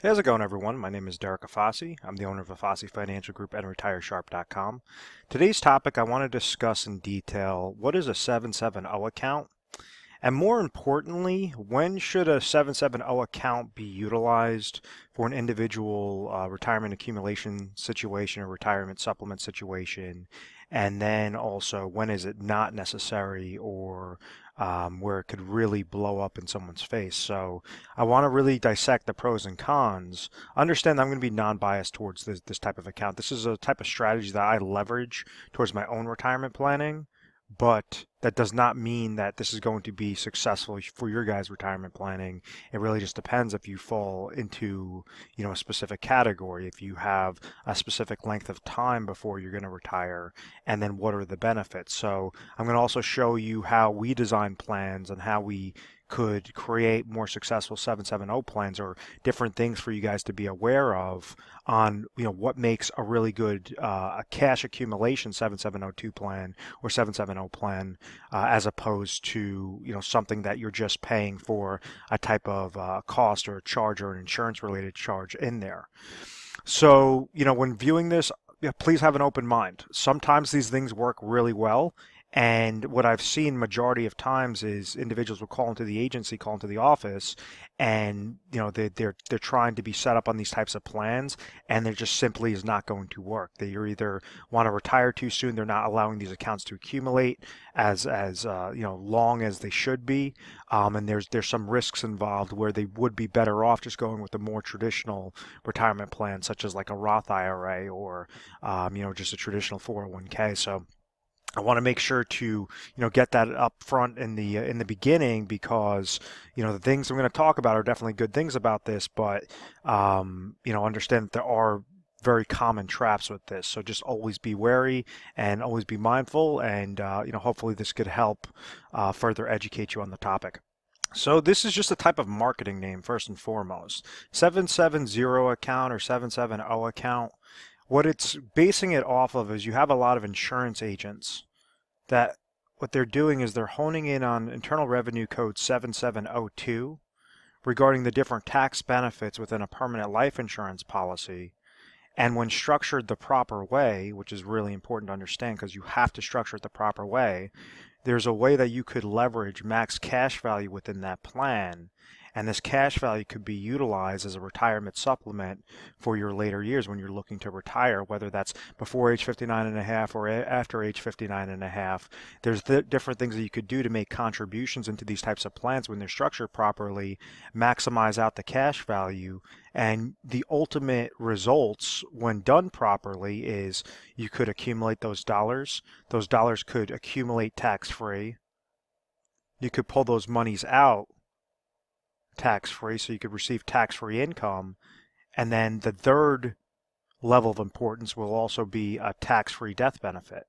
Hey, how's it going, everyone? My name is Derek Afasi. I'm the owner of Afasi Financial Group and RetireSharp.com. Today's topic, I want to discuss in detail what is a 770 account, and more importantly, when should a 770 account be utilized for an individual retirement accumulation situation or retirement supplement situation, and then also when is it not necessary or where it could really blow up in someone's face. So I want to really dissect the pros and cons. Understand that I'm going to be non-biased towards this type of account. This is a type of strategy that I leverage towards my own retirement planning, but that does not mean that this is going to be successful for your guys' retirement planning. It really just depends if you fall into, a specific category, if you have a specific length of time before you're going to retire, and then what are the benefits. So I'm going to also show you how we design plans and how we could create more successful 770 plans, or different things for you guys to be aware of on what makes a really good a cash accumulation 7702 plan or 770 plan as opposed to something that you're just paying for a type of cost or a charge or an insurance related charge in there. So when viewing this, please have an open mind. Sometimes these things work really well. And what I've seen majority of times is individuals will call into the agency, call into the office, and they're trying to be set up on these types of plans, and there just simply is not going to work. They either want to retire too soon, they're not allowing these accounts to accumulate as long as they should be, and there's some risks involved where they would be better off just going with a more traditional retirement plan, such as like a Roth IRA or just a traditional 401k. So I want to make sure to get that up front in the beginning, because the things I'm going to talk about are definitely good things about this, but understand that there are very common traps with this. So just always be wary and always be mindful, and hopefully this could help further educate you on the topic. So this is just a type of marketing name first and foremost. 770 account or 770 account. What it's basing it off of is you have a lot of insurance agents that what they're doing is they're honing in on Internal Revenue Code 7702 regarding the different tax benefits within a permanent life insurance policy. And when structured the proper way, which is really important to understand because you have to structure it the proper way, there's a way that you could leverage max cash value within that plan. And this cash value could be utilized as a retirement supplement for your later years when you're looking to retire, whether that's before age 59 and a half or after age 59 and a half. There's different things that you could do to make contributions into these types of plans when they're structured properly, maximize out the cash value. And the ultimate results when done properly is you could accumulate those dollars. Those dollars could accumulate tax-free. You could pull those monies out tax-free, so you could receive tax-free income. And then the third level of importance will also be a tax-free death benefit.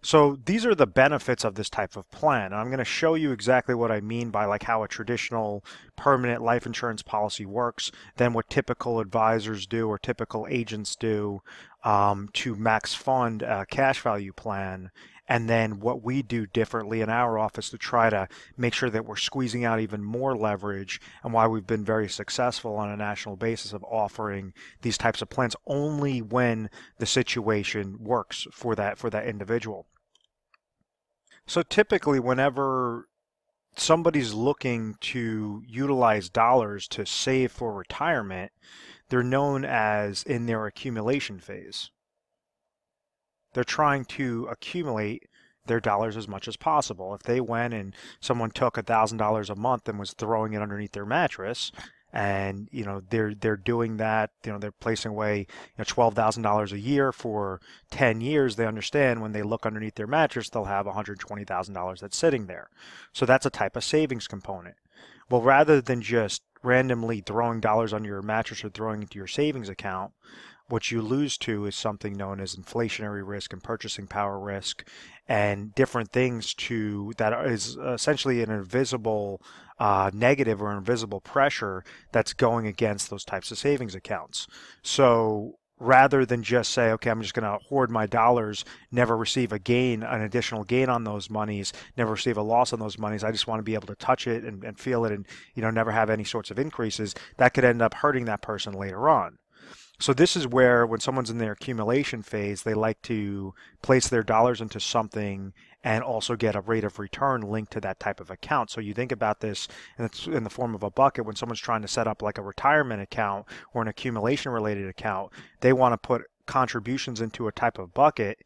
So these are the benefits of this type of plan. And I'm going to show you exactly what I mean by like how a traditional permanent life insurance policy works, then what typical advisors do or typical agents do to max fund a cash value plan, and then what we do differently in our office to try to make sure that we're squeezing out even more leverage, and why we've been very successful on a national basis of offering these types of plans only when the situation works for that individual. So typically whenever somebody's looking to utilize dollars to save for retirement, they're known as in their accumulation phase. They're trying to accumulate their dollars as much as possible. If they went and someone took $1,000 a month and was throwing it underneath their mattress, and they're doing that, they're placing away $12,000 a year for 10 years, they understand when they look underneath their mattress they'll have $120,000 that's sitting there. So that's a type of savings component. Well, rather than just randomly throwing dollars on your mattress or throwing into your savings account, what you lose to is something known as inflationary risk and purchasing power risk, and different things that is essentially an invisible negative or invisible pressure that's going against those types of savings accounts. So rather than just say, okay, I'm just going to hoard my dollars, never receive a gain, an additional gain on those monies, never receive a loss on those monies. I just want to be able to touch it and feel it and, never have any sorts of increases. That could end up hurting that person later on. So this is where when someone's in their accumulation phase, they like to place their dollars into something and also get a rate of return linked to that type of account. So you think about this, and it's in the form of a bucket. When someone's trying to set up like a retirement account or an accumulation related account, they want to put contributions into a type of bucket,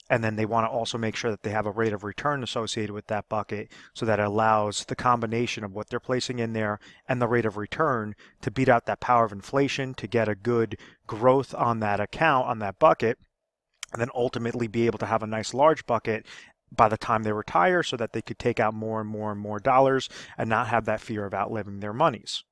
and then they want to also make sure that they have a rate of return associated with that bucket, so that it allows the combination of what they're placing in there and the rate of return to beat out that power of inflation, to get a good growth on that account, on that bucket, and then ultimately be able to have a nice large bucket by the time they retire, so that they could take out more and more and more dollars and not have that fear of outliving their monies.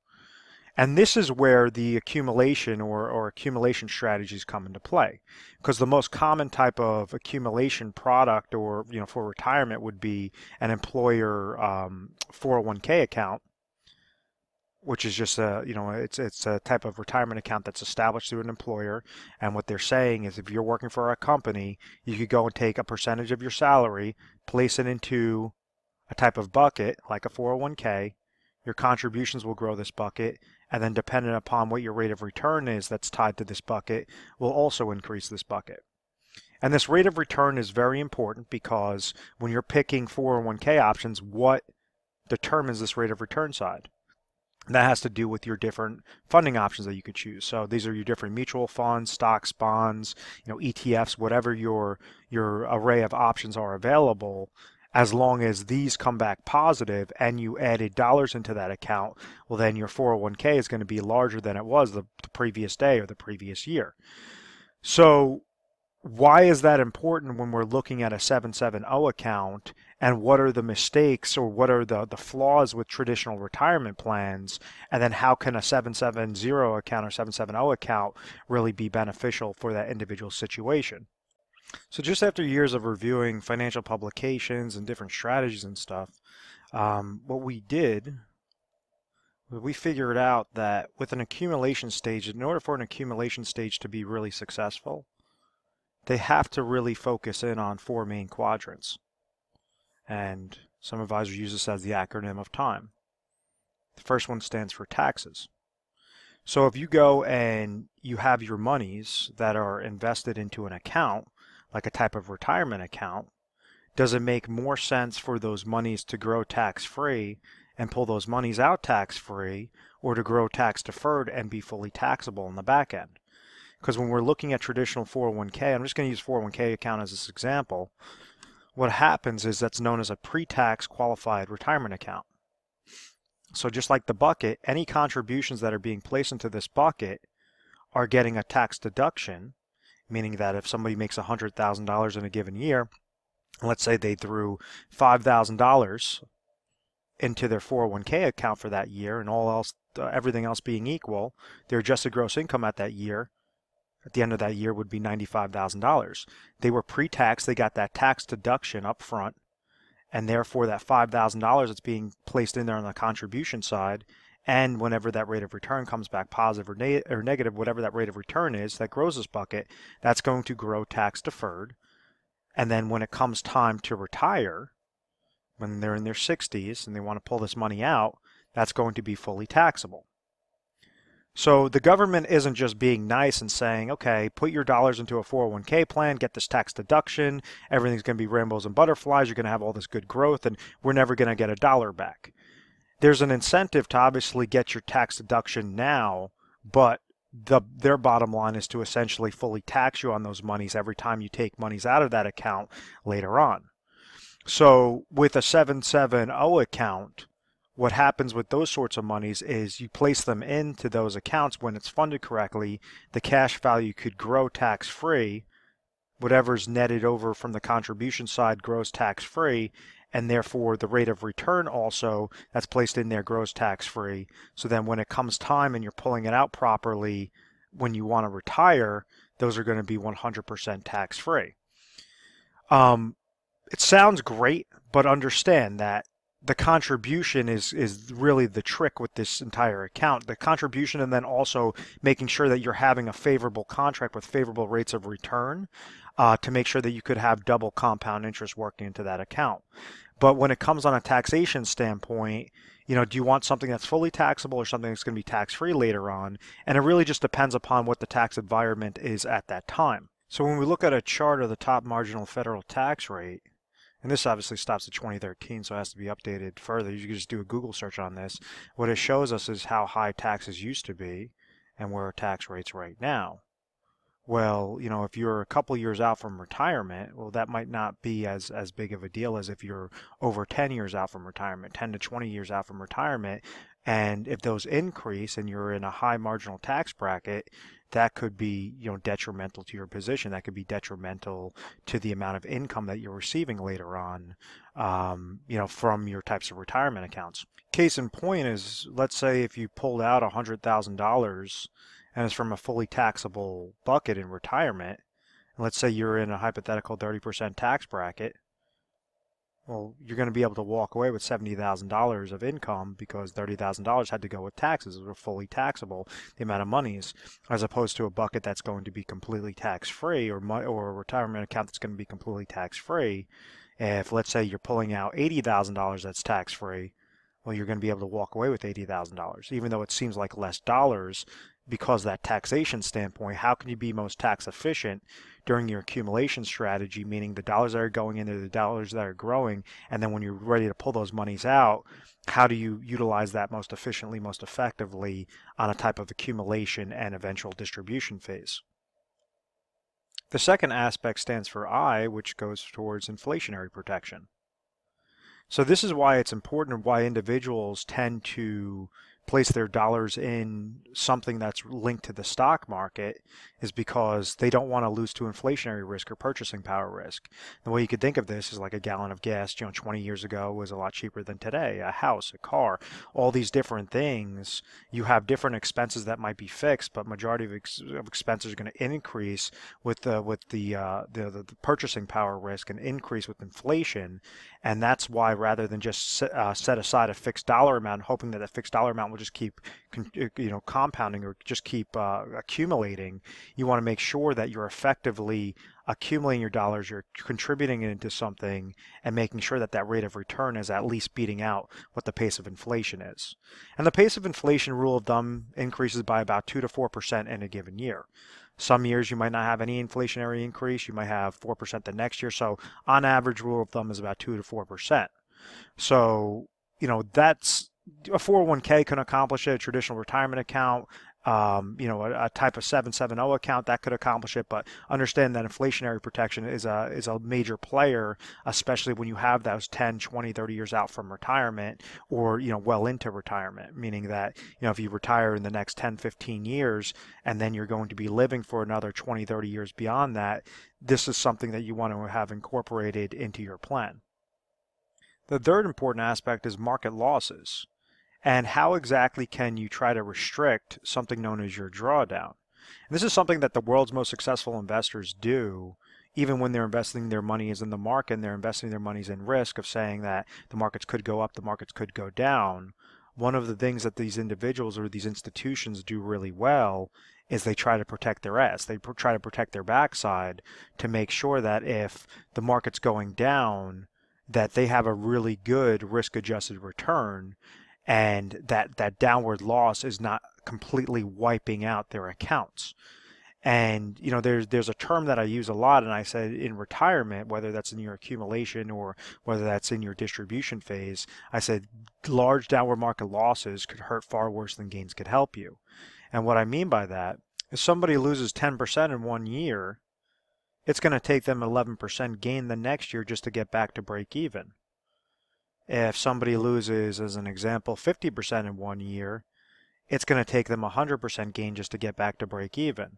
And this is where the accumulation or accumulation strategies come into play, because the most common type of accumulation product or for retirement would be an employer 401k account, which is just it's a type of retirement account that's established through an employer. And what they're saying is, if you're working for a company, you could go and take a percentage of your salary, place it into a type of bucket like a 401k. Your contributions will grow this bucket, and then depending upon what your rate of return is that's tied to this bucket will also increase this bucket. And this rate of return is very important, because when you're picking 401k options, what determines this rate of return side? And that has to do with your different funding options that you could choose. So these are your different mutual funds, stocks, bonds, ETFs, whatever your array of options are available. As long as these come back positive and you added dollars into that account, well, then your 401k is going to be larger than it was the previous day or the previous year. So why is that important when we're looking at a 770 account, and what are the mistakes or what are the flaws with traditional retirement plans? And then how can a 770 account or 770 account really be beneficial for that individual situation? So just after years of reviewing financial publications and different strategies and stuff, what we did, we figured out that with an accumulation stage, in order for an accumulation stage to be really successful, they have to really focus in on 4 main quadrants. And some advisors use this as the acronym of time. The first one stands for taxes. So if you go and you have your monies that are invested into an account, like a type of retirement account, does it make more sense for those monies to grow tax-free and pull those monies out tax-free, or to grow tax-deferred and be fully taxable in the back end? Because when we're looking at traditional 401k, I'm just going to use 401k account as this example, what happens is that's known as a pre-tax qualified retirement account. So just like the bucket, any contributions that are being placed into this bucket are getting a tax deduction, meaning that if somebody makes $100,000 in a given year, let's say they threw $5,000 into their 401k account for that year, and everything else being equal, their adjusted gross income at that year, at the end of that year, would be $95,000. They were pre-tax, they got that tax deduction up front, and therefore that $5,000 that's being placed in there on the contribution side, and whenever that rate of return comes back positive or negative, whatever that rate of return is that grows this bucket, that's going to grow tax deferred. And then when it comes time to retire, when they're in their 60s and they want to pull this money out, that's going to be fully taxable. So the government isn't just being nice and saying, okay, put your dollars into a 401k plan, get this tax deduction, everything's going to be rainbows and butterflies, you're going to have all this good growth, and we're never going to get a dollar back. There's an incentive to obviously get your tax deduction now, but their bottom line is to essentially fully tax you on those monies every time you take monies out of that account later on. So with a 770 account, what happens with those sorts of monies is you place them into those accounts when it's funded correctly. The cash value could grow tax-free. Whatever's netted over from the contribution side grows tax-free, and therefore the rate of return also that's placed in there grows tax-free. So then when it comes time and you're pulling it out properly when you want to retire, those are going to be 100% tax-free. It sounds great, but understand that the contribution is really the trick with this entire account. The contribution, and then also making sure that you're having a favorable contract with favorable rates of return to make sure that you could have double compound interest working into that account. But when it comes on a taxation standpoint, do you want something that's fully taxable or something that's going to be tax-free later on? And it really just depends upon what the tax environment is at that time. So when we look at a chart of the top marginal federal tax rate, and this obviously stops at 2013, so it has to be updated further. You can just do a Google search on this. What it shows us is how high taxes used to be and where our tax rates right now. Well, if you're a couple years out from retirement, well, that might not be as big of a deal as if you're over 10 years out from retirement, 10 to 20 years out from retirement. And if those increase and you're in a high marginal tax bracket, that could be, detrimental to your position. That could be detrimental to the amount of income that you're receiving later on, from your types of retirement accounts. Case in point is, let's say if you pulled out $100,000 and it's from a fully taxable bucket in retirement, and let's say you're in a hypothetical 30% tax bracket, well, you're going to be able to walk away with $70,000 of income because $30,000 had to go with taxes. It was fully taxable, the amount of monies, as opposed to a bucket that's going to be completely tax-free, or a retirement account that's going to be completely tax-free. If, let's say, you're pulling out $80,000 that's tax-free, well, you're going to be able to walk away with $80,000, even though it seems like less dollars. Because that taxation standpoint, how can you be most tax efficient during your accumulation strategy, meaning the dollars that are going in are the dollars that are growing, and then when you're ready to pull those monies out, how do you utilize that most efficiently, most effectively on a type of accumulation and eventual distribution phase? The second aspect stands for I, which goes towards inflationary protection. So this is why it's important, and why individuals tend to place their dollars in something that's linked to the stock market, is because they don't want to lose to inflationary risk or purchasing power risk. The way you could think of this is like a gallon of gas, 20 years ago was a lot cheaper than today. A house, a car, all these different things. You have different expenses that might be fixed, but majority of expenses are going to increase with the purchasing power risk and increase with inflation. And that's why, rather than just set aside a fixed dollar amount, hoping that fixed dollar amount will just keep compounding or just keep accumulating, you want to make sure that you're effectively accumulating your dollars, you're contributing it into something, and making sure that that rate of return is at least beating out what the pace of inflation is. And the pace of inflation, rule of thumb, increases by about 2 to 4% in a given year. Some years you might not have any inflationary increase. You might have 4% the next year. So on average, rule of thumb is about 2 to 4%. So, that's a 401k can accomplish it, a traditional retirement account, a type of 770 account that could accomplish it. But understand that inflationary protection is a major player, especially when you have those 10, 20, 30 years out from retirement, or well into retirement, meaning that if you retire in the next 10, 15 years and then you're going to be living for another 20, 30 years beyond that, this is something that you want to have incorporated into your plan. The third important aspect is market losses. And how exactly can you try to restrict something known as your drawdown? And this is something that the world's most successful investors do, even when they're investing their money is in the market and they're investing their monies in risk of saying that the markets could go up, the markets could go down. One of the things that these individuals or these institutions do really well is they try to protect their ass. They try to protect their backside to make sure that if the market's going down, that they have a really good risk-adjusted return, and that downward loss is not completely wiping out their accounts. And there's a term that I use a lot, and I said in retirement, whether that's in your accumulation or whether that's in your distribution phase, I said large downward market losses could hurt far worse than gains could help you. And what I mean by that is, somebody loses 10% in 1 year, it's going to take them 11% gain the next year just to get back to break even. If somebody loses, as an example, 50% in 1 year, it's going to take them 100% gain just to get back to break even.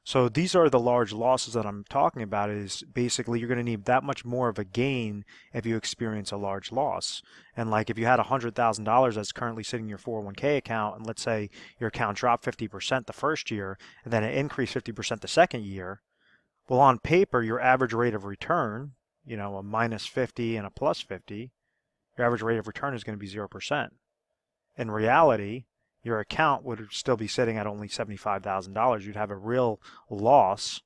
So these are the large losses that I'm talking about. Is basically you're going to need that much more of a gain if you experience a large loss. And like if you had $100,000 that's currently sitting in your 401k account, and let's say your account dropped 50% the first year, and then it increased 50% the second year, well, on paper, your average rate of return, a minus 50 and a plus 50, your average rate of return is going to be 0%. In reality, your account would still be sitting at only $75,000. You'd have a real loss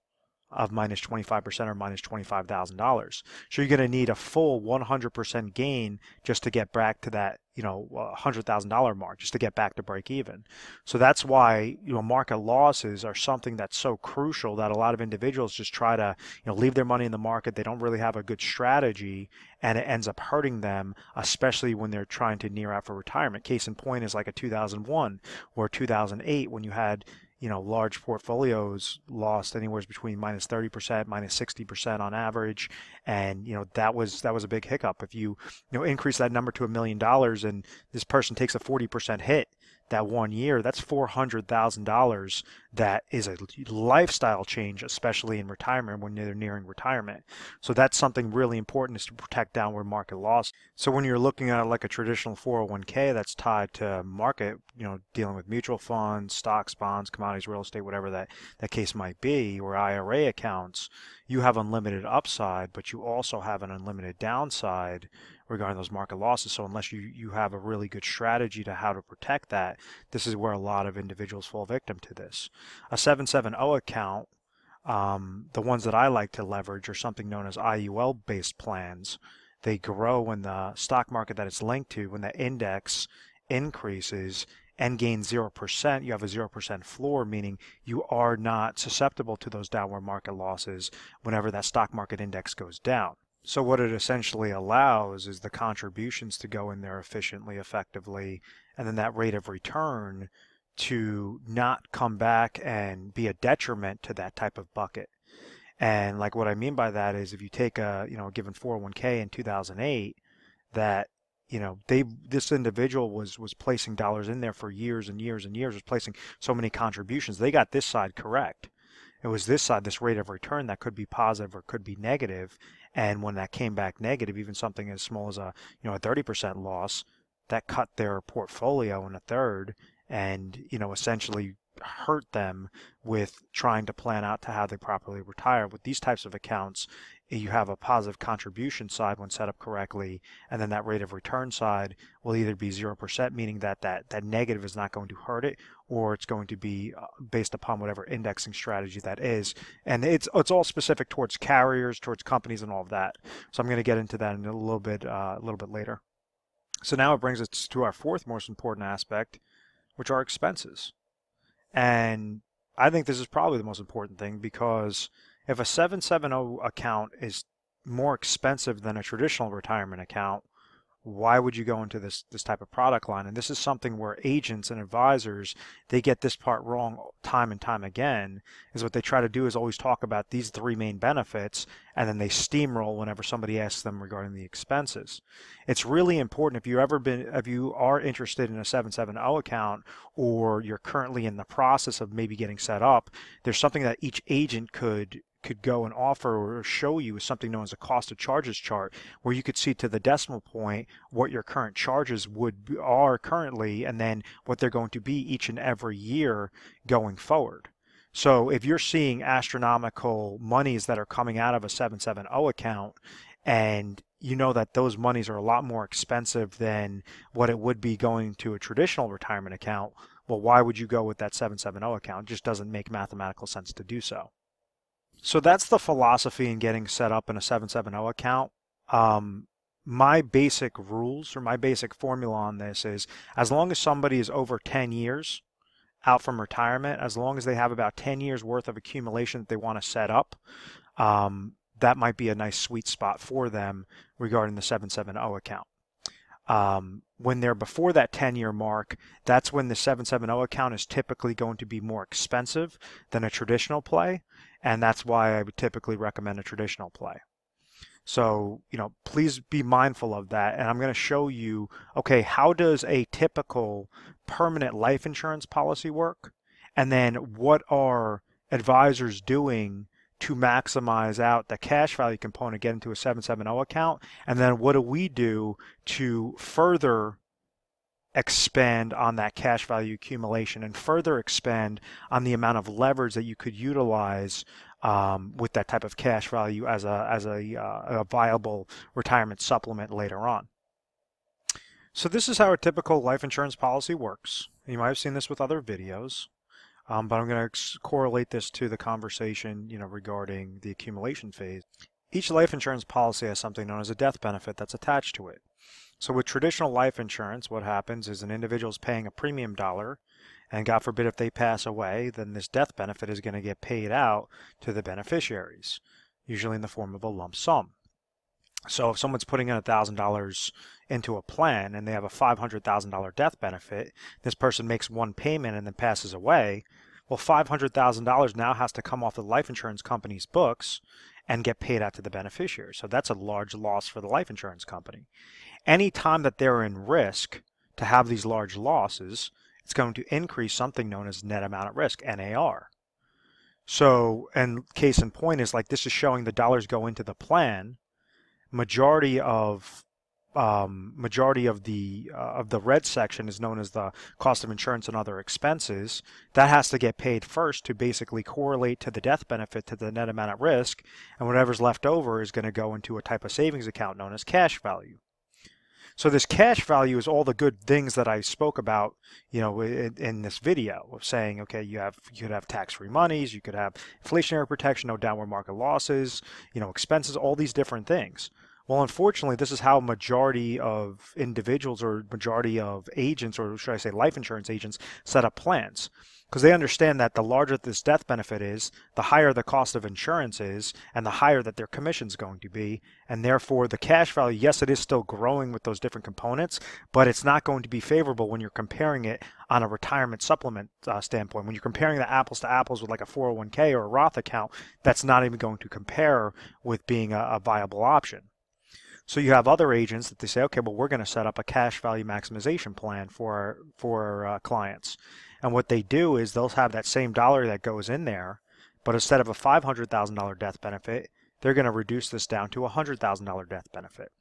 of minus 25% or minus $25,000. So you're going to need a full 100% gain just to get back to that, $100,000 mark, just to get back to break even. So that's why, market losses are something that's so crucial that a lot of individuals just try to, leave their money in the market. They don't really have a good strategy, and it ends up hurting them, especially when they're trying to near out for retirement. Case in point is like a 2001 or 2008 when you had large portfolios lost anywhere between minus 30%, minus 60% on average, and that was a big hiccup. If you increase that number to $1 million and this person takes a 40% hit that 1 year, that's $400,000. That is a lifestyle change, especially in retirement when they're nearing retirement. So that's something really important, is to protect downward market loss. So when you're looking at like a traditional 401k that's tied to market, dealing with mutual funds, stocks, bonds, commodities, real estate, whatever that case might be, or IRA accounts, you have unlimited upside, but you also have an unlimited downside regarding those market losses. So unless you have a really good strategy to how to protect that, this is where a lot of individuals fall victim to this. A 770 account, the ones that I like to leverage are something known as IUL-based plans. They grow when the stock market that it's linked to, when the index increases and gains 0%, you have a 0% floor, meaning you are not susceptible to those downward market losses whenever that stock market index goes down. So what it essentially allows is the contributions to go in there efficiently, effectively, and then that rate of return to not come back and be a detriment to that type of bucket. And like what I mean by that is, if you take a given 401k in 2008, that this individual was placing dollars in there for years and years and years, was placing so many contributions. They got this side correct. It was this side, this rate of return, that could be positive or could be negative. And when that came back negative, even something as small as a 30% loss, that cut their portfolio in a third, and essentially hurt them with trying to plan out to how they properly retire. With these types of accounts, you have a positive contribution side when set up correctly, and then that rate of return side will either be 0%, meaning that negative is not going to hurt it, or it's going to be based upon whatever indexing strategy that is. And it's all specific towards carriers, towards companies, and all of that. So I'm going to get into that in a little bit later. So now it brings us to our fourth most important aspect, which are expenses. And I think this is probably the most important thing, because if a 770 account is more expensive than a traditional retirement account, why would you go into this type of product line? And this is something where agents and advisors, they get this part wrong time and time again. Is what they try to do is always talk about these three main benefits, and then they steamroll whenever somebody asks them regarding the expenses. It's really important, if you are interested in a 770 account, or you're currently in the process of maybe getting set up, there's something that each agent could go and offer or show you, is something known as a cost of charges chart, where you could see to the decimal point what your current charges are currently, and then what they're going to be each and every year going forward. So if you're seeing astronomical monies that are coming out of a 770 account, and you know that those monies are a lot more expensive than what it would be going to a traditional retirement account, well, why would you go with that 770 account? It just doesn't make mathematical sense to do so. So that's the philosophy in getting set up in a 770 account. My basic rules, or my basic formula on this is, as long as somebody is over 10 years out from retirement, as long as they have about 10 years worth of accumulation that they want to set up, that might be a nice sweet spot for them regarding the 770 account. When they're before that 10-year mark, that's when the 770 account is typically going to be more expensive than a traditional play, and that's why I would typically recommend a traditional play. So, please be mindful of that, and I'm going to show you, okay, how does a typical permanent life insurance policy work, and then what are advisors doing to maximize out the cash value component, get into a 770 account, and then what do we do to further expand on that cash value accumulation and further expand on the amount of leverage that you could utilize with that type of cash value as a viable retirement supplement later on. So this is how a typical life insurance policy works. You might have seen this with other videos, but I'm going to correlate this to the conversation, regarding the accumulation phase. Each life insurance policy has something known as a death benefit that's attached to it. So with traditional life insurance, what happens is an individual is paying a premium dollar, and God forbid if they pass away, then this death benefit is going to get paid out to the beneficiaries, usually in the form of a lump sum. So if someone's putting in $1,000 into a plan and they have a $500,000 death benefit, this person makes one payment and then passes away, well, $500,000 now has to come off the life insurance company's books and get paid out to the beneficiary. So that's a large loss for the life insurance company. Any time that they're in risk to have these large losses, it's going to increase something known as net amount at risk, NAR. So, and case in point is like this is showing the dollars go into the plan. Majority of the red section is known as the cost of insurance and other expenses. That has to get paid first to basically correlate to the death benefit to the net amount at risk, and whatever's left over is going to go into a type of savings account known as cash value. So this cash value is all the good things that I spoke about, in this video of saying, okay, you could have tax-free monies, you could have inflationary protection, no downward market losses, expenses, all these different things. Well, unfortunately, this is how majority of individuals or majority of agents, or should I say life insurance agents, set up plans. Because they understand that the larger this death benefit is, the higher the cost of insurance is, and the higher that their commission is going to be. And therefore, the cash value, yes, it is still growing with those different components, but it's not going to be favorable when you're comparing it on a retirement supplement standpoint. When you're comparing the apples to apples with like a 401k or a Roth account, that's not even going to compare with being a viable option. So you have other agents that they say, okay, well, we're going to set up a cash value maximization plan for our clients. And what they do is they'll have that same dollar that goes in there, but instead of a $500,000 death benefit, they're going to reduce this down to a $100,000 death benefit.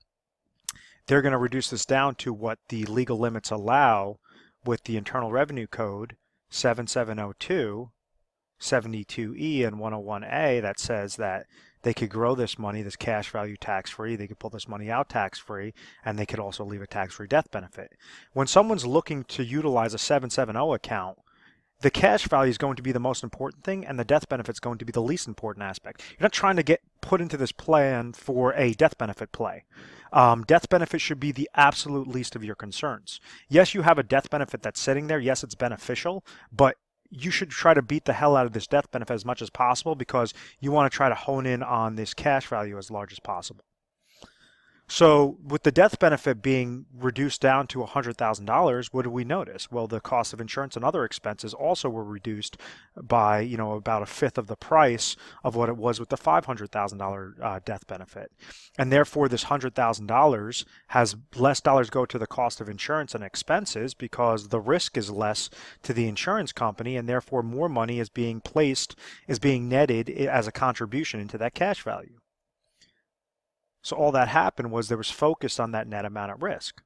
They're going to reduce this down to what the legal limits allow with the Internal Revenue Code 7702, 72E, and 101A that says that they could grow this money, this cash value, tax-free. They could pull this money out tax-free, and they could also leave a tax-free death benefit. When someone's looking to utilize a 770 account, the cash value is going to be the most important thing, and the death benefit is going to be the least important aspect. You're not trying to get put into this plan for a death benefit play. Death benefit should be the absolute least of your concerns. Yes, you have a death benefit that's sitting there. Yes, it's beneficial, but you should try to beat the hell out of this death benefit as much as possible because you want to try to hone in on this cash value as large as possible. So with the death benefit being reduced down to $100,000, what do we notice? Well, the cost of insurance and other expenses also were reduced by, about a fifth of the price of what it was with the $500,000 death benefit. And therefore, this $100,000 has less dollars go to the cost of insurance and expenses because the risk is less to the insurance company, and therefore more money is being netted as a contribution into that cash value. So all that happened was there was focus on that net amount at risk.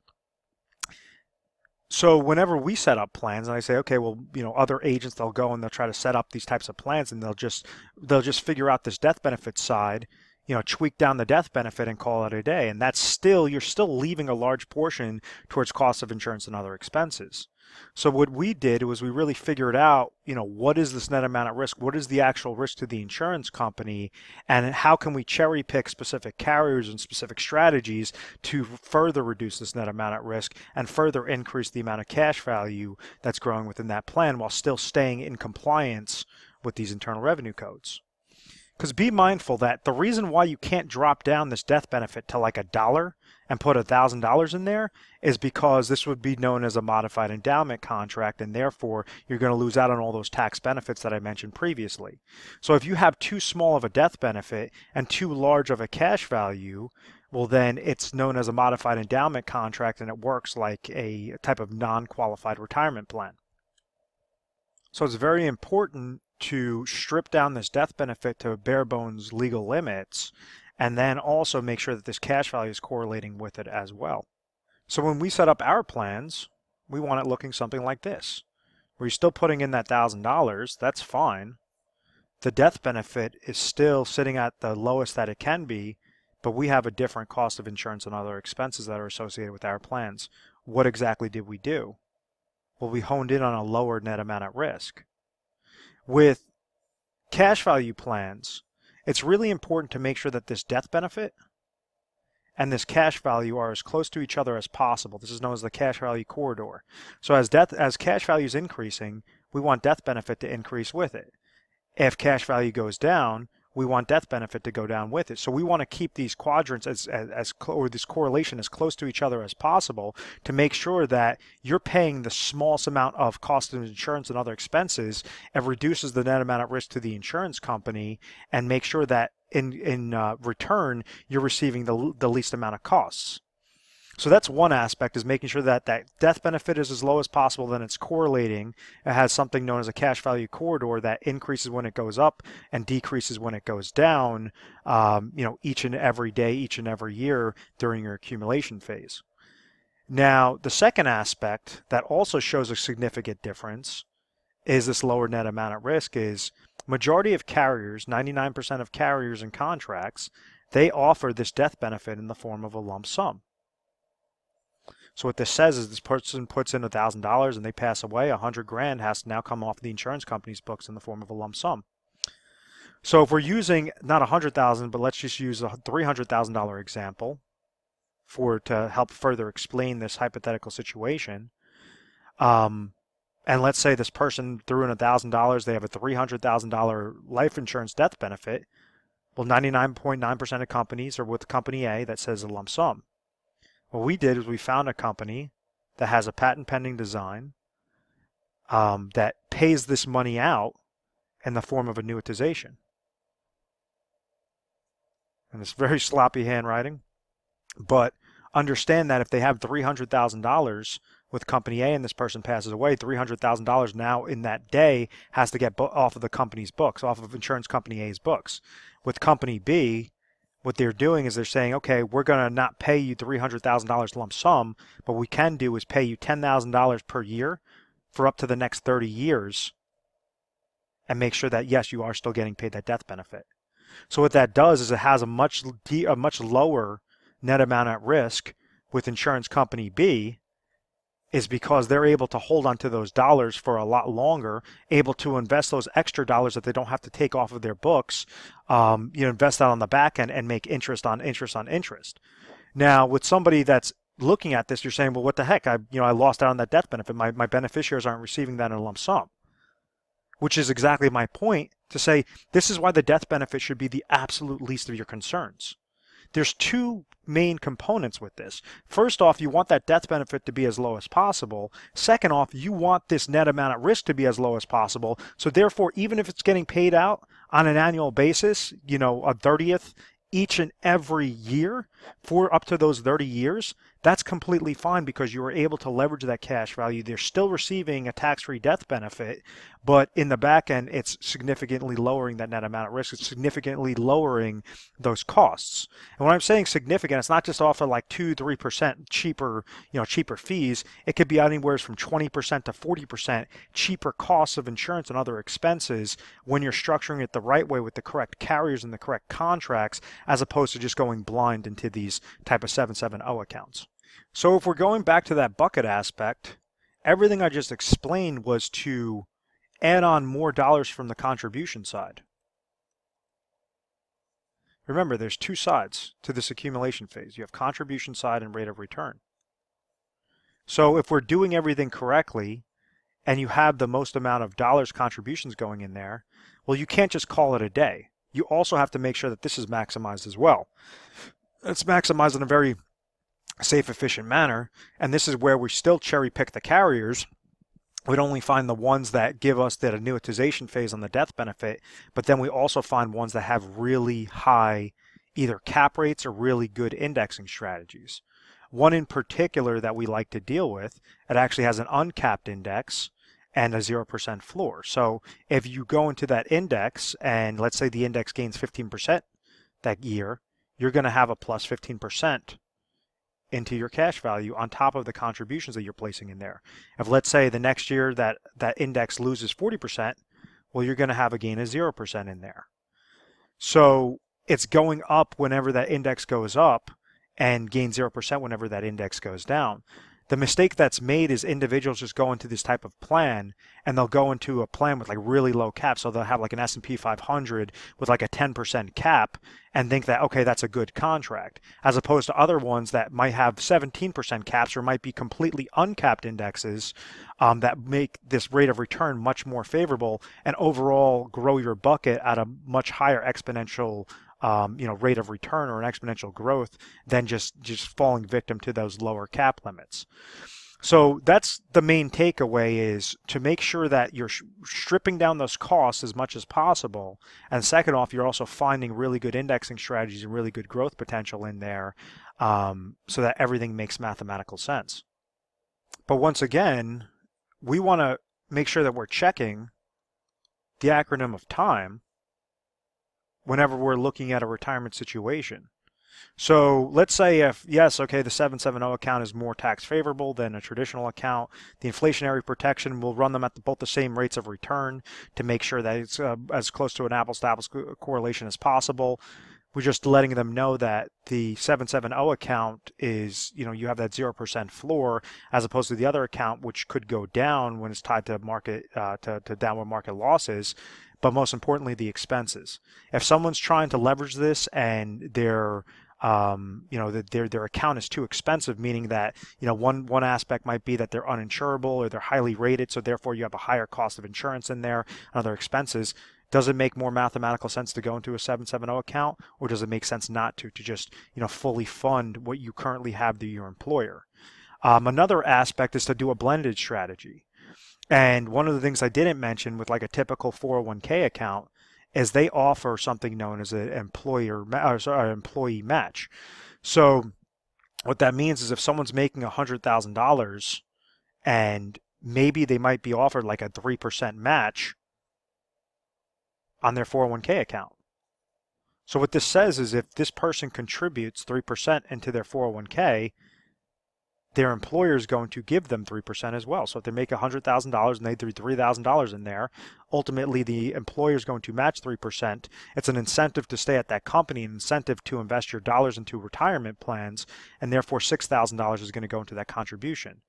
So whenever we set up plans, and I say, okay, well, other agents, they'll go and they'll try to set up these types of plans, and they'll just figure out this death benefit side, tweak down the death benefit and call it a day. And you're still leaving a large portion towards cost of insurance and other expenses. So what we did was we really figured out, what is this net amount at risk? What is the actual risk to the insurance company? And how can we cherry pick specific carriers and specific strategies to further reduce this net amount at risk and further increase the amount of cash value that's growing within that plan while still staying in compliance with these internal revenue codes? Because be mindful that the reason why you can't drop down this death benefit to like $1 and put $1,000 in there is because this would be known as a modified endowment contract, and therefore you're going to lose out on all those tax benefits that I mentioned previously. So if you have too small of a death benefit and too large of a cash value, well then it's known as a modified endowment contract, and it works like a type of non-qualified retirement plan. So it's very important to strip down this death benefit to bare bones legal limits, and then also make sure that this cash value is correlating with it as well. So when we set up our plans, we want it looking something like this, where you're still putting in that $1,000, that's fine. The death benefit is still sitting at the lowest that it can be, but we have a different cost of insurance and other expenses that are associated with our plans. what exactly did we do? Well, we honed in on a lower net amount at risk. With cash value plans, it's really important to make sure that this death benefit and this cash value are as close to each other as possible. This is known as the cash value corridor. So as cash value is increasing, we want death benefit to increase with it. If cash value goes down, we want death benefit to go down with it. So we want to keep these quadrants or this correlation as close to each other as possible to make sure that you're paying the smallest amount of cost of insurance and other expenses and reduces the net amount at risk to the insurance company, and make sure that in return you're receiving the least amount of costs. So that's one aspect, is making sure that that death benefit is as low as possible, then it's correlating. It has something known as a cash value corridor that increases when it goes up and decreases when it goes down, each and every day, each and every year during your accumulation phase. Now, the second aspect that also shows a significant difference is this lower net amount at risk. Is majority of carriers, 99% of carriers and contracts, they offer this death benefit in the form of a lump sum. So what this says is this person puts in $1,000 and they pass away, $100,000 has to now come off the insurance company's books in the form of a lump sum. So if we're using not $100,000, but let's just use a $300,000 example to help further explain this hypothetical situation. And let's say this person threw in $1,000, they have a $300,000 life insurance death benefit. Well, 99.9% of companies are with company A that says a lump sum. What we did is we found a company that has a patent pending design that pays this money out in the form of annuitization. And it's very sloppy handwriting, but understand that if they have $300,000 with company A and this person passes away, $300,000 now in that day has to get off of the company's books, off of insurance company A's books. With company B, what they're doing is they're saying, okay, we're going to not pay you $300,000 lump sum, but what we can do is pay you $10,000 per year for up to the next 30 years and make sure that, yes, you are still getting paid that death benefit. So what that does is it has a much lower net amount at risk with insurance company B, is because they're able to hold on to those dollars for a lot longer, able to invest those extra dollars that they don't have to take off of their books, invest that on the back end and make interest on interest on interest. Now, with somebody that's looking at this, you're saying, well, what the heck? I lost out on that death benefit. My beneficiaries aren't receiving that in a lump sum, which is exactly my point to say this is why the death benefit should be the absolute least of your concerns. There's two main components with this. First off, you want that death benefit to be as low as possible. Second off, you want this net amount at risk to be as low as possible. So therefore, even if it's getting paid out on an annual basis, a 30th each and every year for up to those 30 years, that's completely fine because you were able to leverage that cash value. They're still receiving a tax-free death benefit, but in the back end, it's significantly lowering that net amount at risk. It's significantly lowering those costs. And when I'm saying significant, it's not just off of like 2-3% cheaper, cheaper fees. It could be anywhere from 20% to 40% cheaper costs of insurance and other expenses when you're structuring it the right way with the correct carriers and the correct contracts, as opposed to just going blind into these type of 770 accounts. So if we're going back to that bucket aspect, everything I just explained was to add on more dollars from the contribution side. Remember, there's two sides to this accumulation phase. You have contribution side and rate of return. So if we're doing everything correctly and you have the most amount of dollars contributions going in there, well, you can't just call it a day. You also have to make sure that this is maximized as well. It's maximized in a very safe, efficient manner, and this is where we still cherry pick the carriers. We'd only find the ones that give us that annuitization phase on the death benefit, but then we also find ones that have really high either cap rates or really good indexing strategies. One in particular that we like to deal with, it actually has an uncapped index and a 0% floor. So if you go into that index and let's say the index gains 15% that year, you're going to have a plus 15% into your cash value on top of the contributions that you're placing in there. If let's say the next year that index loses 40%, well, you're going to have a gain of 0% in there. So it's going up whenever that index goes up and gain 0% whenever that index goes down. The mistake that's made is individuals just go into this type of plan and they'll go into a plan with like really low cap. So they'll have like an S&P 500 with like a 10% cap and think that, okay, that's a good contract, as opposed to other ones that might have 17% caps or might be completely uncapped indexes that make this rate of return much more favorable and overall grow your bucket at a much higher exponential rate of return or an exponential growth than just falling victim to those lower cap limits. So that's the main takeaway, is to make sure that you're stripping down those costs as much as possible. And second off, you're also finding really good indexing strategies and really good growth potential in there so that everything makes mathematical sense. But once again, we want to make sure that we're checking the acronym of time whenever we're looking at a retirement situation. So let's say if, yes, okay, the 770 account is more tax favorable than a traditional account, the inflationary protection will run them at both the same rates of return to make sure that it's as close to an apples-to-apples correlation as possible. We're just letting them know that the 770 account is, you have that 0% floor, as opposed to the other account, which could go down when it's tied to market to downward market losses. But most importantly, the expenses. If someone's trying to leverage this and their account is too expensive, meaning that one aspect might be that they're uninsurable or they're highly rated, so therefore you have a higher cost of insurance in there and other expenses. Does it make more mathematical sense to go into a 770 account, or does it make sense not to just fully fund what you currently have through your employer? Another aspect is to do a blended strategy. And one of the things I didn't mention with like a typical 401k account is they offer something known as an employee match. So what that means is if someone's making $100,000 and maybe they might be offered like a 3% match on their 401k account. So what this says is if this person contributes 3% into their 401k, their employer is going to give them 3% as well. So if they make $100,000 and they threw $3,000 in there, ultimately the employer is going to match 3%. It's an incentive to stay at that company, an incentive to invest your dollars into retirement plans, and therefore $6,000 is going to go into that contribution.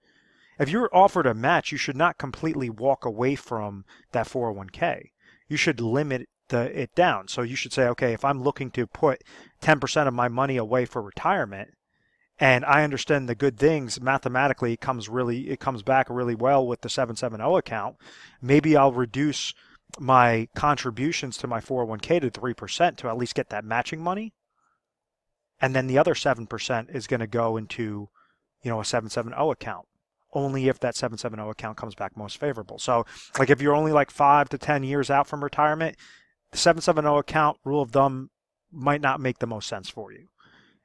If you're offered a match, you should not completely walk away from that 401k. You should limit it down. So you should say, okay, if I'm looking to put 10% of my money away for retirement, and I understand the good things mathematically, it comes back really well with the 770 account. Maybe I'll reduce my contributions to my 401k to 3% to at least get that matching money. And then the other 7% is going to go into, a 770 account, only if that 770 account comes back most favorable. So like if you're only like 5 to 10 years out from retirement, the 770 account, rule of thumb, might not make the most sense for you.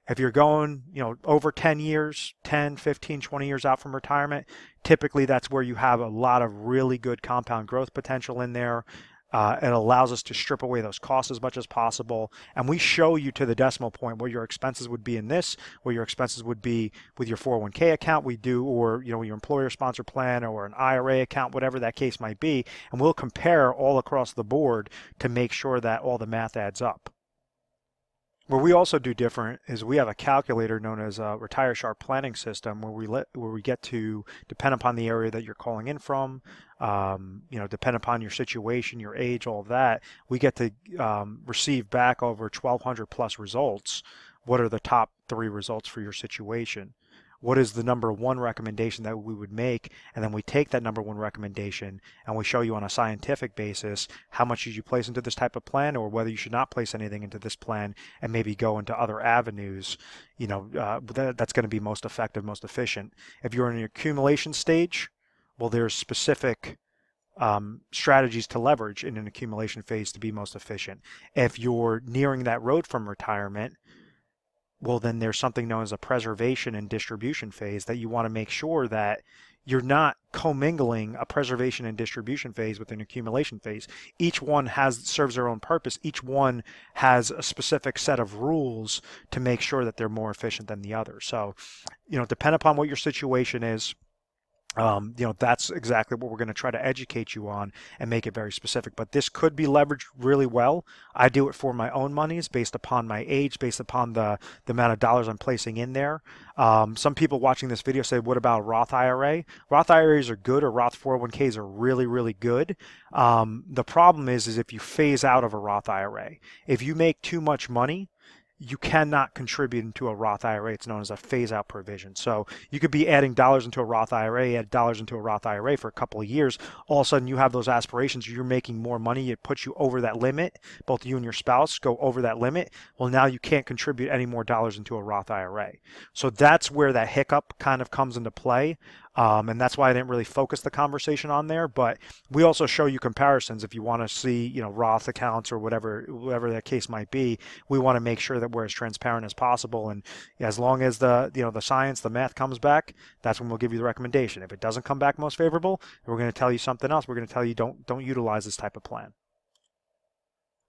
If you're going, over 10 years, 10, 15, 20 years out from retirement, typically that's where you have a lot of really good compound growth potential in there. It allows us to strip away those costs as much as possible. And we show you to the decimal point where your expenses would be in this, where your expenses would be with your 401k account we do, or your employer sponsor plan or an IRA account, whatever that case might be. And we'll compare all across the board to make sure that all the math adds up. What we also do different is we have a calculator known as a Retire Sharp planning system where we get to, depend upon the area that you're calling in from, depend upon your situation, your age, all of that, we get to receive back over 1,200 plus results. What are the top 3 results for your situation? What is the number 1 recommendation that we would make? And then we take that number 1 recommendation and we show you on a scientific basis how much should you place into this type of plan, or whether you should not place anything into this plan and maybe go into other avenues, that's going to be most effective, most efficient. If you're in the accumulation stage, well, there's specific strategies to leverage in an accumulation phase to be most efficient. If you're nearing that road from retirement, well, then there's something known as a preservation and distribution phase that you want to make sure that you're not commingling a preservation and distribution phase with an accumulation phase. Each one serves their own purpose. Each one has a specific set of rules to make sure that they're more efficient than the other. So, depend upon what your situation is. That's exactly what we're going to try to educate you on and make it very specific. But this could be leveraged really well. I do it for my own monies based upon my age, based upon the amount of dollars I'm placing in there. Some people watching this video say, what about Roth IRA? Roth IRAs are good, or Roth 401ks are really, really good. The problem is if you phase out of a Roth IRA, if you make too much money, you cannot contribute into a Roth IRA. It's known as a phase-out provision. So you could be adding dollars into a Roth IRA, add dollars into a Roth IRA for a couple of years. All of a sudden, you have those aspirations. You're making more money. It puts you over that limit. Both you and your spouse go over that limit. Well, now you can't contribute any more dollars into a Roth IRA. So that's where that hiccup kind of comes into play. And that's why I didn't really focus the conversation on there. But we also show you comparisons if you want to see, Roth accounts or whatever that case might be. We want to make sure that we're as transparent as possible. And as long as the science, the math comes back, that's when we'll give you the recommendation. If it doesn't come back most favorable, we're going to tell you something else. We're going to tell you don't utilize this type of plan.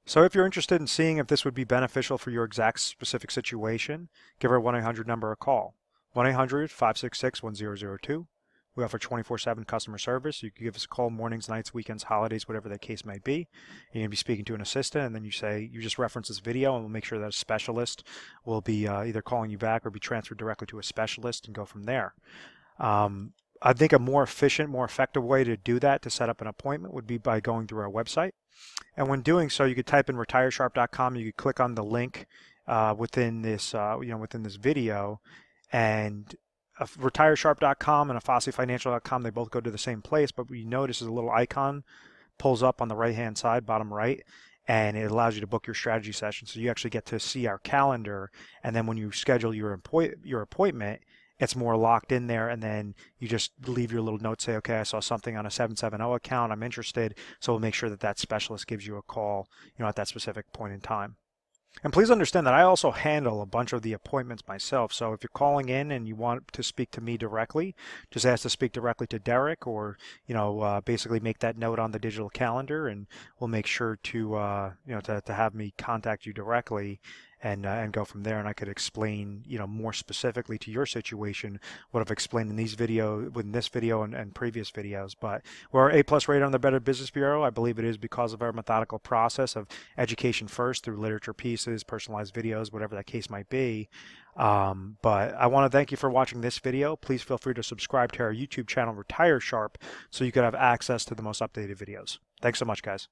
So if you're interested in seeing if this would be beneficial for your exact specific situation, give our 1-800 number a call. 1-800-566-1002. We offer 24/7 customer service. You can give us a call mornings, nights, weekends, holidays, whatever the case might be. You're going to be speaking to an assistant, and then you just reference this video, and we'll make sure that a specialist will be either calling you back or be transferred directly to a specialist and go from there. I think a more efficient, more effective way to do that, to set up an appointment, would be by going through our website. And when doing so, you could type in retiresharp.com. You could click on the link within this video, and retiresharp.com and afossifinancial.com, they both go to the same place, but what you notice is a little icon pulls up on the right hand side, bottom right, and it allows you to book your strategy session. So you actually get to see our calendar, and then when you schedule your appointment, it's more locked in there, and then you just leave your little note, say, okay, I saw something on a 770 account, I'm interested, so we'll make sure that specialist gives you a call, at that specific point in time. And please understand that I also handle a bunch of the appointments myself. So if you're calling in and you want to speak to me directly, just ask to speak directly to Derek, or basically make that note on the digital calendar, and we'll make sure to to have me contact you directly and go from there. And I could explain more specifically to your situation what I've explained in this video and previous videos. But we're A+ rated on the Better Business Bureau. I believe it is because of our methodical process of education first through literature pieces, personalized videos, whatever that case might be. But I want to thank you for watching this video. Please feel free to subscribe to our YouTube channel, Retire Sharp, so you could have access to the most updated videos. Thanks so much, guys.